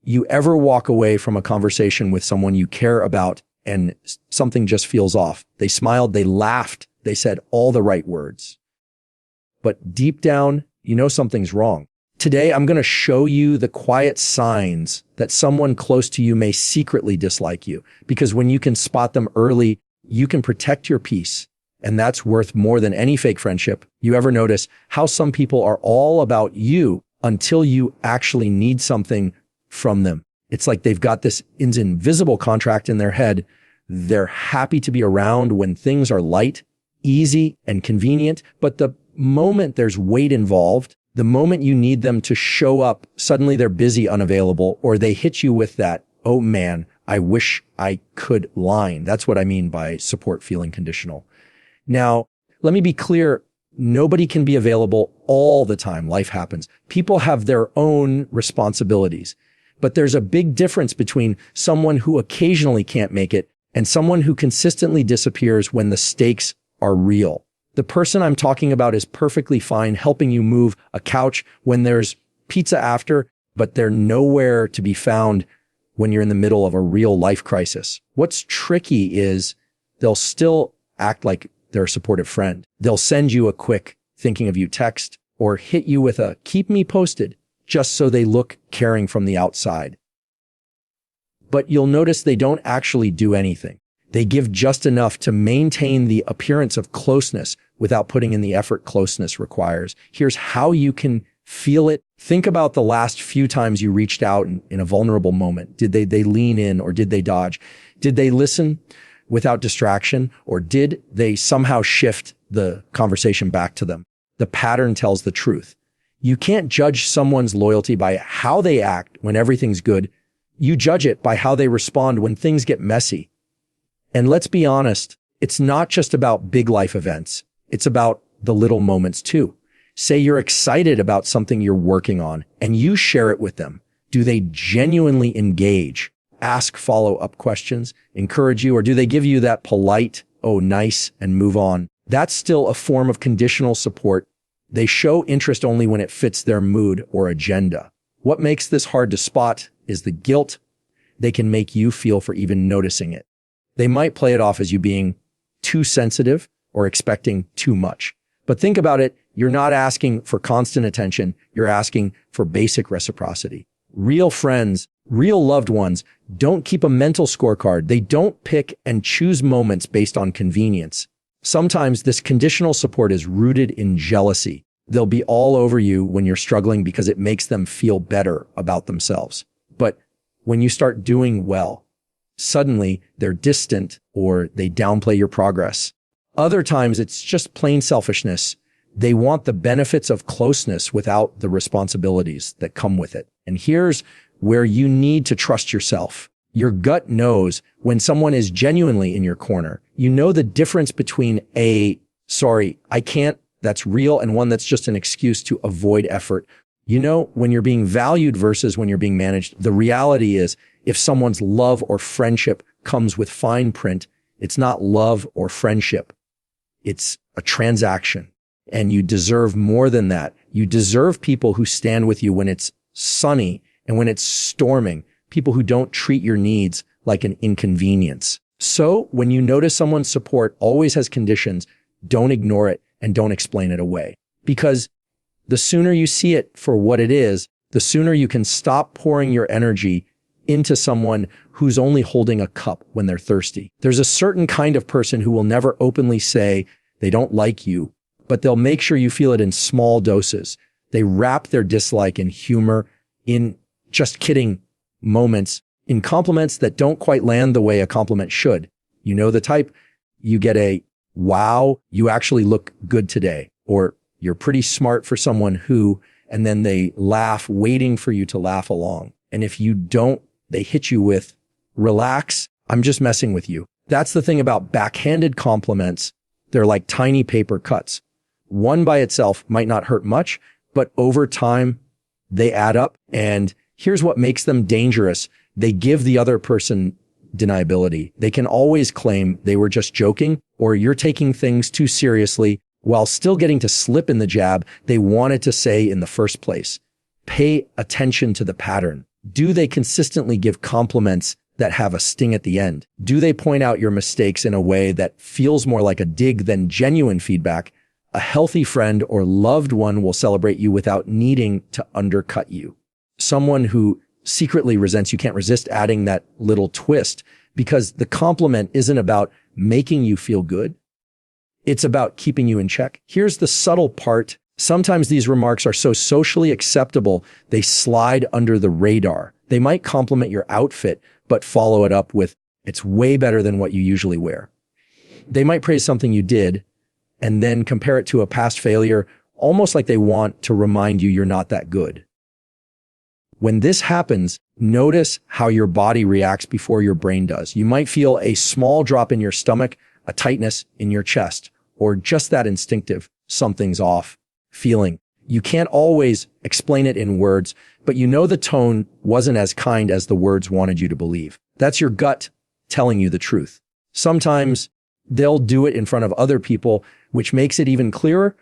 you ever walk away from a conversation with someone you care about and something just feels off? They smiled, they laughed, they said all the right words. But deep down, you know something's wrong. Today, I'm going to show you the quiet signs that someone close to you may secretly dislike you, because when you can spot them early, you can protect your peace. And that's worth more than any fake friendship. You ever notice how some people are all about you until you actually need something from them? It's like they've got this invisible contract in their head. They're happy to be around when things are light, easy, and convenient. But the moment there's weight involved, the moment you need them to show up, suddenly they're busy, unavailable, or they hit you with that, "Oh man, I wish I could" line. That's what I mean by support feeling conditional. Now, let me be clear. Nobody can be available all the time. Life happens. People have their own responsibilities. But there's a big difference between someone who occasionally can't make it and someone who consistently disappears when the stakes are real. The person I'm talking about is perfectly fine helping you move a couch when there's pizza after, but they're nowhere to be found when you're in the middle of a real life crisis. What's tricky is they'll still act like they're a supportive friend. They'll send you a quick thinking of you text or hit you with a "keep me posted" just so they look caring from the outside. But you'll notice they don't actually do anything. They give just enough to maintain the appearance of closeness without putting in the effort closeness requires. Here's how you can feel it. Think about the last few times you reached out in a vulnerable moment. Did they lean in or did they dodge? Did they listen without distraction, or did they somehow shift the conversation back to them? The pattern tells the truth. You can't judge someone's loyalty by how they act when everything's good. You judge it by how they respond when things get messy. And let's be honest, it's not just about big life events. It's about the little moments too. Say you're excited about something you're working on and you share it with them. Do they genuinely engage? Ask follow-up questions, encourage you, or do they give you that polite, "oh, nice," and move on? That's still a form of conditional support. They show interest only when it fits their mood or agenda. What makes this hard to spot is the guilt they can make you feel for even noticing it. They might play it off as you being too sensitive or expecting too much. But think about it. You're not asking for constant attention. You're asking for basic reciprocity. Real friends, real loved ones don't keep a mental scorecard. They don't pick and choose moments based on convenience. Sometimes this conditional support is rooted in jealousy. They'll be all over you when you're struggling because it makes them feel better about themselves. But when you start doing well, suddenly they're distant or they downplay your progress. Other times it's just plain selfishness. They want the benefits of closeness without the responsibilities that come with it. And here's where you need to trust yourself. Your gut knows when someone is genuinely in your corner. You know the difference between a "sorry, I can't," that's real, and one that's just an excuse to avoid effort. You know when you're being valued versus when you're being managed. The reality is, if someone's love or friendship comes with fine print, it's not love or friendship. It's a transaction. And you deserve more than that. You deserve people who stand with you when it's sunny and when it's storming, people who don't treat your needs like an inconvenience. So when you notice someone's support always has conditions, don't ignore it and don't explain it away. Because the sooner you see it for what it is, the sooner you can stop pouring your energy into someone who's only holding a cup when they're thirsty. There's a certain kind of person who will never openly say they don't like you, but they'll make sure you feel it in small doses. They wrap their dislike in humor, in just kidding moments, in compliments that don't quite land the way a compliment should. You know the type. You get a "wow, you actually look good today," or "you're pretty smart for someone who," and then they laugh, waiting for you to laugh along. And if you don't, they hit you with "relax, I'm just messing with you." That's the thing about backhanded compliments. They're like tiny paper cuts. One by itself might not hurt much, but over time, they add up. And here's what makes them dangerous. They give the other person deniability. They can always claim they were just joking, or you're taking things too seriously, while still getting to slip in the jab they wanted to say in the first place. Pay attention to the pattern. Do they consistently give compliments that have a sting at the end? Do they point out your mistakes in a way that feels more like a dig than genuine feedback? A healthy friend or loved one will celebrate you without needing to undercut you. Someone who secretly resents you can't resist adding that little twist, because the compliment isn't about making you feel good. It's about keeping you in check. Here's the subtle part. Sometimes these remarks are so socially acceptable, they slide under the radar. They might compliment your outfit, but follow it up with, "It's way better than what you usually wear." They might praise something you did and then compare it to a past failure, almost like they want to remind you you're not that good. When this happens, notice how your body reacts before your brain does. You might feel a small drop in your stomach, a tightness in your chest, or just that instinctive "something's off" feeling. You can't always explain it in words, but you know the tone wasn't as kind as the words wanted you to believe. That's your gut telling you the truth. Sometimes they'll do it in front of other people, which makes it even clearer.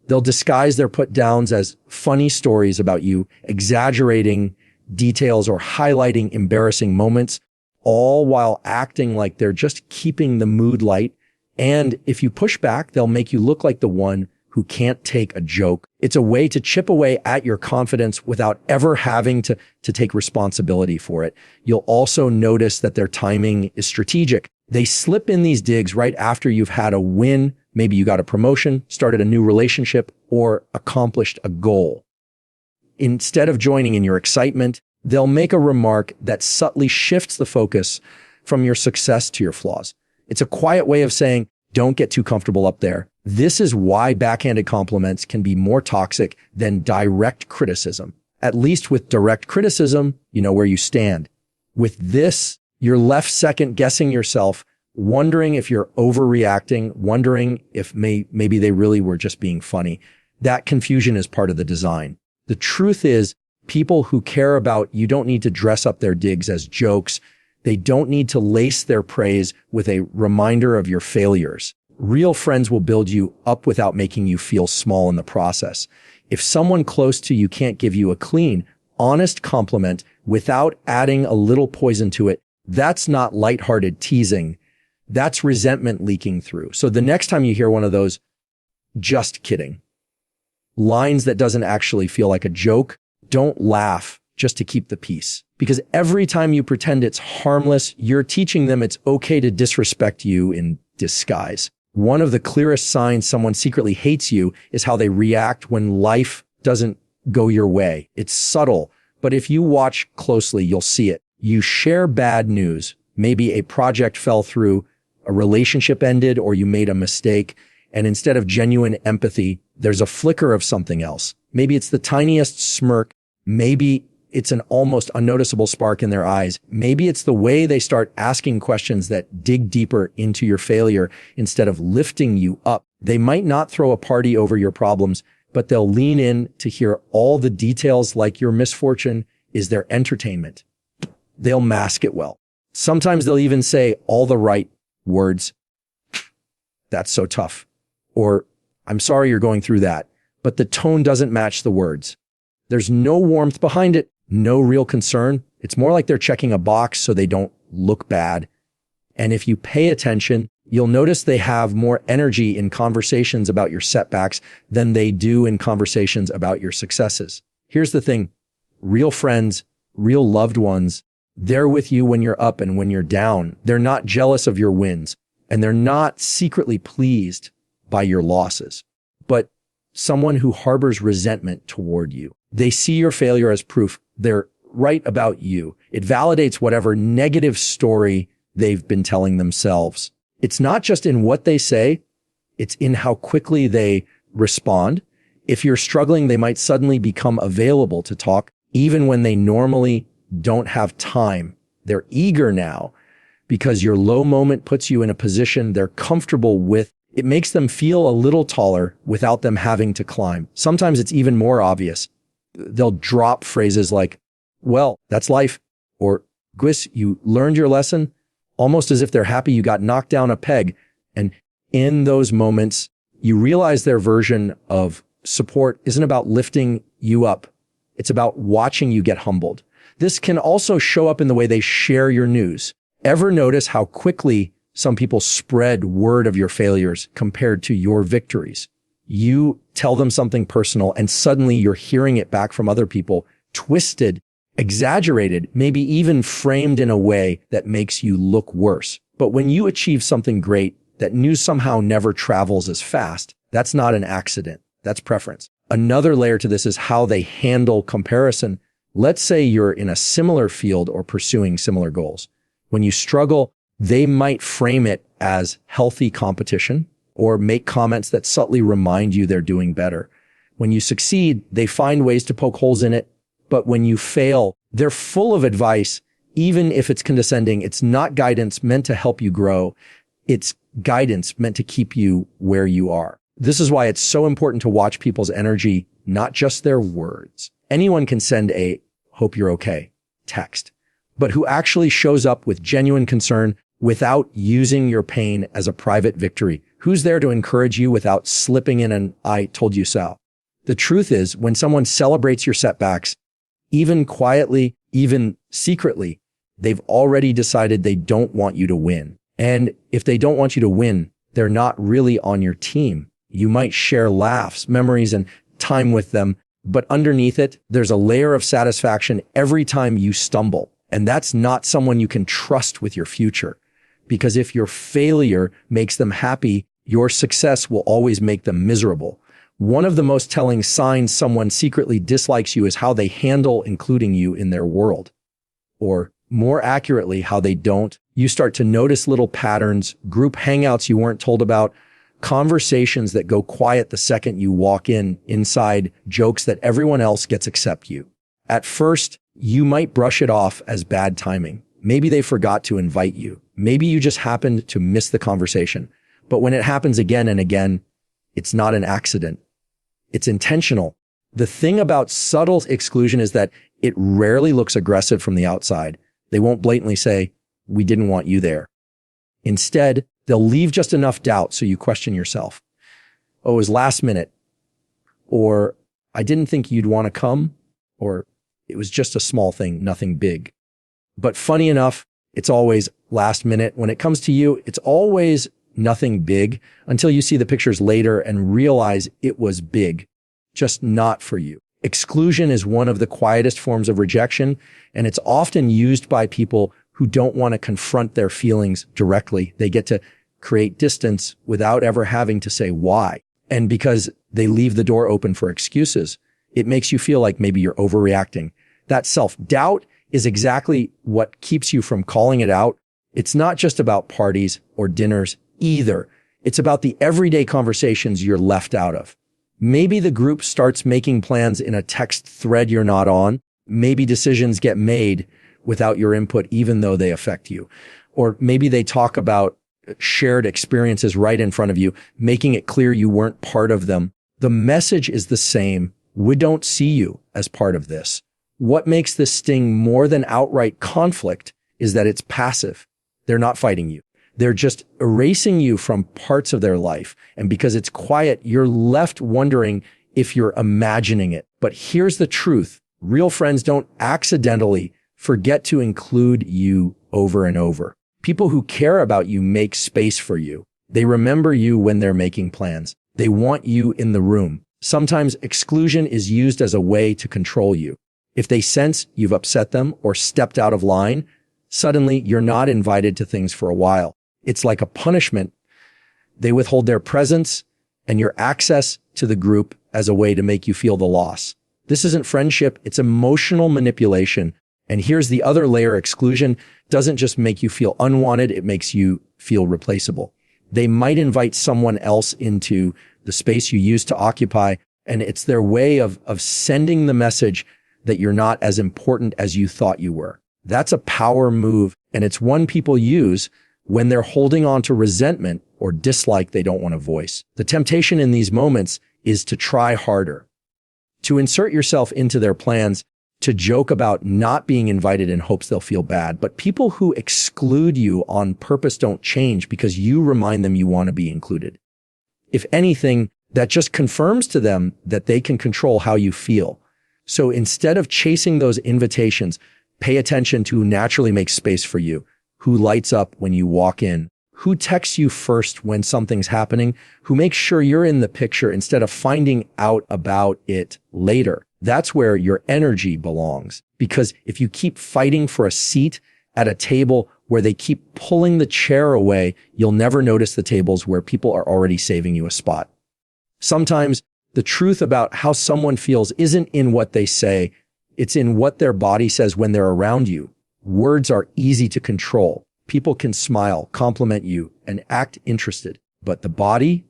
They'll disguise their put downs as funny stories about you, exaggerating details or highlighting embarrassing moments, all while acting like they're just keeping the mood light. And if you push back, they'll make you look like the one who can't take a joke. It's a way to chip away at your confidence without ever having to take responsibility for it. You'll also notice that their timing is strategic. They slip in these digs right after you've had a win. Maybe you got a promotion, started a new relationship, or accomplished a goal. Instead of joining in your excitement, they'll make a remark that subtly shifts the focus from your success to your flaws. It's a quiet way of saying, "Don't get too comfortable up there." This is why backhanded compliments can be more toxic than direct criticism. At least with direct criticism, you know where you stand. With this, you're left second guessing yourself, wondering if you're overreacting, wondering if maybe they really were just being funny. That confusion is part of the design. The truth is, people who care about you don't need to dress up their digs as jokes. They don't need to lace their praise with a reminder of your failures. Real friends will build you up without making you feel small in the process. If someone close to you can't give you a clean, honest compliment without adding a little poison to it, that's not lighthearted teasing. That's resentment leaking through. So the next time you hear one of those, "just kidding," lines that doesn't actually feel like a joke, don't laugh just to keep the peace. Because every time you pretend it's harmless, you're teaching them it's okay to disrespect you in disguise. One of the clearest signs someone secretly hates you is how they react when life doesn't go your way. It's subtle, but if you watch closely, you'll see it. You share bad news. Maybe a project fell through, a relationship ended, or you made a mistake. And instead of genuine empathy, there's a flicker of something else. Maybe it's the tiniest smirk. Maybe it's an almost unnoticeable spark in their eyes. Maybe it's the way they start asking questions that dig deeper into your failure instead of lifting you up. They might not throw a party over your problems, but they'll lean in to hear all the details, like your misfortune is their entertainment. They'll mask it well. Sometimes they'll even say all the right words. "That's so tough." Or, "I'm sorry you're going through that." But the tone doesn't match the words. There's no warmth behind it, no real concern. It's more like they're checking a box so they don't look bad. And if you pay attention, you'll notice they have more energy in conversations about your setbacks than they do in conversations about your successes. Here's the thing. Real friends, real loved ones, they're with you when you're up and when you're down. They're not jealous of your wins, and they're not secretly pleased by your losses. But someone who harbors resentment toward you. They see your failure as proof they're right about you. It validates whatever negative story they've been telling themselves. It's not just in what they say, it's in how quickly they respond. If you're struggling, they might suddenly become available to talk, even when they normally don't have time. They're eager now because your low moment puts you in a position they're comfortable with. It makes them feel a little taller without them having to climb. Sometimes it's even more obvious. They'll drop phrases like, "Well, that's life," or "Gwis, you learned your lesson," almost as if they're happy you got knocked down a peg. And in those moments, you realize their version of support isn't about lifting you up. It's about watching you get humbled. This can also show up in the way they share your news. Ever notice how quickly some people spread word of your failures compared to your victories? You tell them something personal and suddenly you're hearing it back from other people, twisted, exaggerated, maybe even framed in a way that makes you look worse. But when you achieve something great, that news somehow never travels as fast. That's not an accident. That's preference. Another layer to this is how they handle comparison. Let's say you're in a similar field or pursuing similar goals. When you struggle, they might frame it as healthy competition or make comments that subtly remind you they're doing better. When you succeed, they find ways to poke holes in it. But when you fail, they're full of advice. Even if it's condescending, it's not guidance meant to help you grow. It's guidance meant to keep you where you are. This is why it's so important to watch people's energy, not just their words. Anyone can send a "hope you're okay" text, but who actually shows up with genuine concern without using your pain as a private victory? Who's there to encourage you without slipping in an "I told you so"? The truth is, when someone celebrates your setbacks, even quietly, even secretly, they've already decided they don't want you to win. And if they don't want you to win, they're not really on your team. You might share laughs, memories, and time with them, but underneath it, there's a layer of satisfaction every time you stumble. And that's not someone you can trust with your future. Because if your failure makes them happy, your success will always make them miserable. One of the most telling signs someone secretly dislikes you is how they handle including you in their world. Or more accurately, how they don't. You start to notice little patterns, group hangouts you weren't told about, conversations that go quiet the second you walk inside, jokes that everyone else gets except you. At first, you might brush it off as bad timing. Maybe they forgot to invite you. Maybe you just happened to miss the conversation. But when it happens again and again, it's not an accident. It's intentional. The thing about subtle exclusion is that it rarely looks aggressive from the outside. They won't blatantly say, "We didn't want you there." Instead, they'll leave just enough doubt so you question yourself. "Oh, it was last minute." Or, "I didn't think you'd want to come." Or, "It was just a small thing, nothing big." But funny enough, it's always last minute. When it comes to you, it's always nothing big until you see the pictures later and realize it was big, just not for you. Exclusion is one of the quietest forms of rejection, and it's often used by people who don't want to confront their feelings directly. They get to create distance without ever having to say why. And because they leave the door open for excuses, it makes you feel like maybe you're overreacting. That self-doubt is exactly what keeps you from calling it out. It's not just about parties or dinners either. It's about the everyday conversations you're left out of. Maybe the group starts making plans in a text thread you're not on. Maybe decisions get made without your input, even though they affect you. Or maybe they talk about shared experiences right in front of you, making it clear you weren't part of them. The message is the same. We don't see you as part of this. What makes this sting more than outright conflict is that it's passive. They're not fighting you. They're just erasing you from parts of their life. And because it's quiet, you're left wondering if you're imagining it. But here's the truth. Real friends don't accidentally forget to include you over and over. People who care about you make space for you. They remember you when they're making plans. They want you in the room. Sometimes exclusion is used as a way to control you. If they sense you've upset them or stepped out of line, suddenly you're not invited to things for a while. It's like a punishment. They withhold their presence and your access to the group as a way to make you feel the loss. This isn't friendship, it's emotional manipulation. And here's the other layer. Exclusion doesn't just make you feel unwanted, it makes you feel replaceable. They might invite someone else into the space you used to occupy, and it's their way of sending the message that you're not as important as you thought you were. That's a power move, and it's one people use when they're holding on to resentment or dislike they don't want to voice. The temptation in these moments is to try harder, to insert yourself into their plans, to joke about not being invited in hopes they'll feel bad. But people who exclude you on purpose don't change because you remind them you want to be included. If anything, that just confirms to them that they can control how you feel. So instead of chasing those invitations, Pay attention to who naturally makes space for you, who lights up when you walk in, who texts you first when something's happening, who makes sure you're in the picture instead of finding out about it later. That's where your energy belongs. Because if you keep fighting for a seat at a table where they keep pulling the chair away, you'll never notice the tables where people are already saving you a spot. Sometimes the truth about how someone feels isn't in what they say, it's in what their body says when they're around you. Words are easy to control. People can smile, compliment you, and act interested. But the body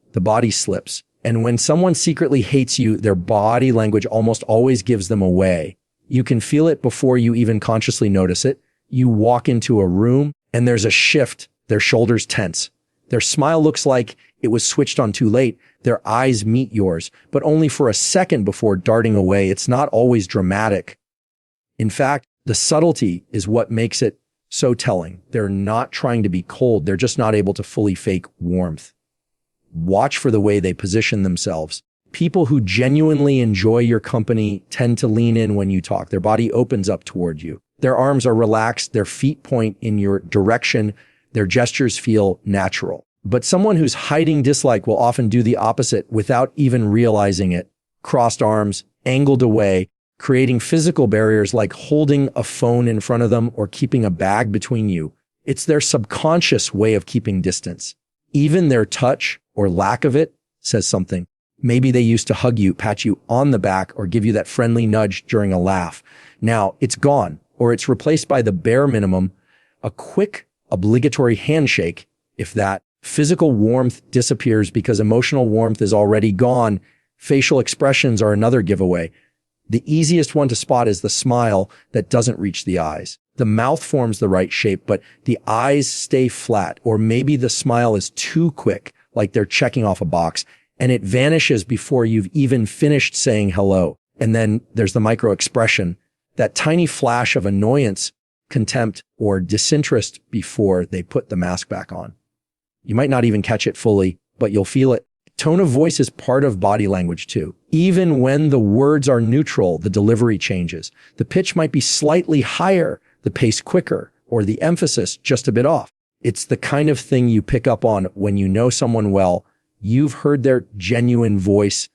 slips. And when someone secretly hates you, their body language almost always gives them away. You can feel it before you even consciously notice it. You walk into a room and there's a shift. Their shoulders tense. Their smile looks like it was switched on too late. Their eyes meet yours, but only for a second before darting away. It's not always dramatic. In fact, the subtlety is what makes it so telling. They're not trying to be cold. They're just not able to fully fake warmth. Watch for the way they position themselves. People who genuinely enjoy your company tend to lean in when you talk. Their body opens up toward you. Their arms are relaxed. Their feet point in your direction. Their gestures feel natural. But someone who's hiding dislike will often do the opposite without even realizing it. Crossed arms, angled away, creating physical barriers like holding a phone in front of them or keeping a bag between you. It's their subconscious way of keeping distance. Even their touch or lack of it says something. Maybe they used to hug you, pat you on the back, or give you that friendly nudge during a laugh. Now it's gone, or it's replaced by the bare minimum, a quick, obligatory handshake. If that physical warmth disappears because emotional warmth is already gone, facial expressions are another giveaway. The easiest one to spot is the smile that doesn't reach the eyes. The mouth forms the right shape, but the eyes stay flat, or maybe the smile is too quick, like they're checking off a box, and it vanishes before you've even finished saying hello. And then there's the micro expression, that tiny flash of annoyance, contempt, or disinterest before they put the mask back on. You might not even catch it fully, but you'll feel it. Tone of voice is part of body language too. Even when the words are neutral, the delivery changes. The pitch might be slightly higher, the pace quicker, or the emphasis just a bit off. It's the kind of thing you pick up on when you know someone well. You've heard their genuine voice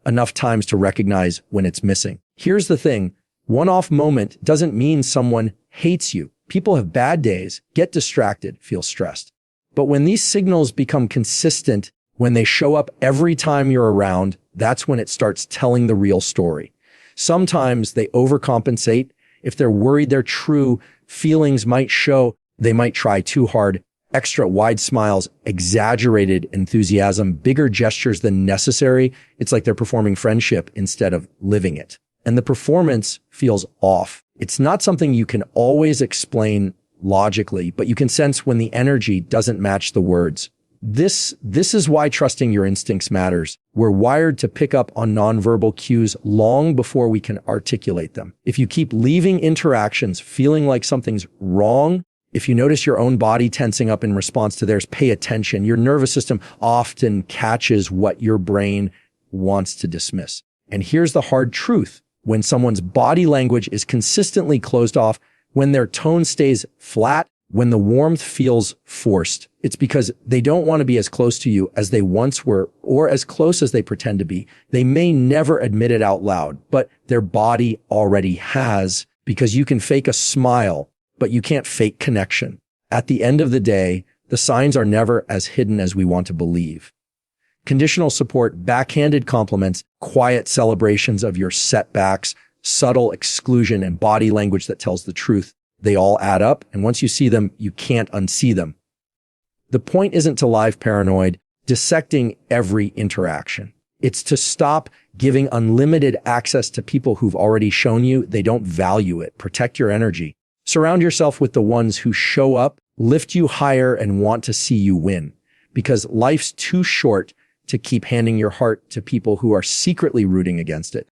enough times to recognize when it's missing. Here's the thing. One-off moment doesn't mean someone hates you. People have bad days, get distracted, feel stressed. But when these signals become consistent, when they show up every time you're around, that's when it starts telling the real story. Sometimes they overcompensate. If they're worried their true feelings might show, they might try too hard. Extra wide smiles, exaggerated enthusiasm, bigger gestures than necessary. It's like they're performing friendship instead of living it. And the performance feels off. It's not something you can always explain logically, but you can sense when the energy doesn't match the words. This is why trusting your instincts matters. We're wired to pick up on nonverbal cues long before we can articulate them. If you keep leaving interactions feeling like something's wrong, if you notice your own body tensing up in response to theirs, pay attention. Your nervous system often catches what your brain wants to dismiss. And here's the hard truth. When someone's body language is consistently closed off, when their tone stays flat, when the warmth feels forced, it's because they don't want to be as close to you as they once were or as close as they pretend to be. They may never admit it out loud, but their body already has, because you can fake a smile, but you can't fake connection. At the end of the day, the signs are never as hidden as we want to believe. Conditional support, backhanded compliments, quiet celebrations of your setbacks, subtle exclusion, and body language that tells the truth. They all add up, and once you see them, you can't unsee them. The point isn't to live paranoid, dissecting every interaction. It's to stop giving unlimited access to people who've already shown you they don't value it. Protect your energy. Surround yourself with the ones who show up, lift you higher, and want to see you win. Because life's too short to keep handing your heart to people who are secretly rooting against it.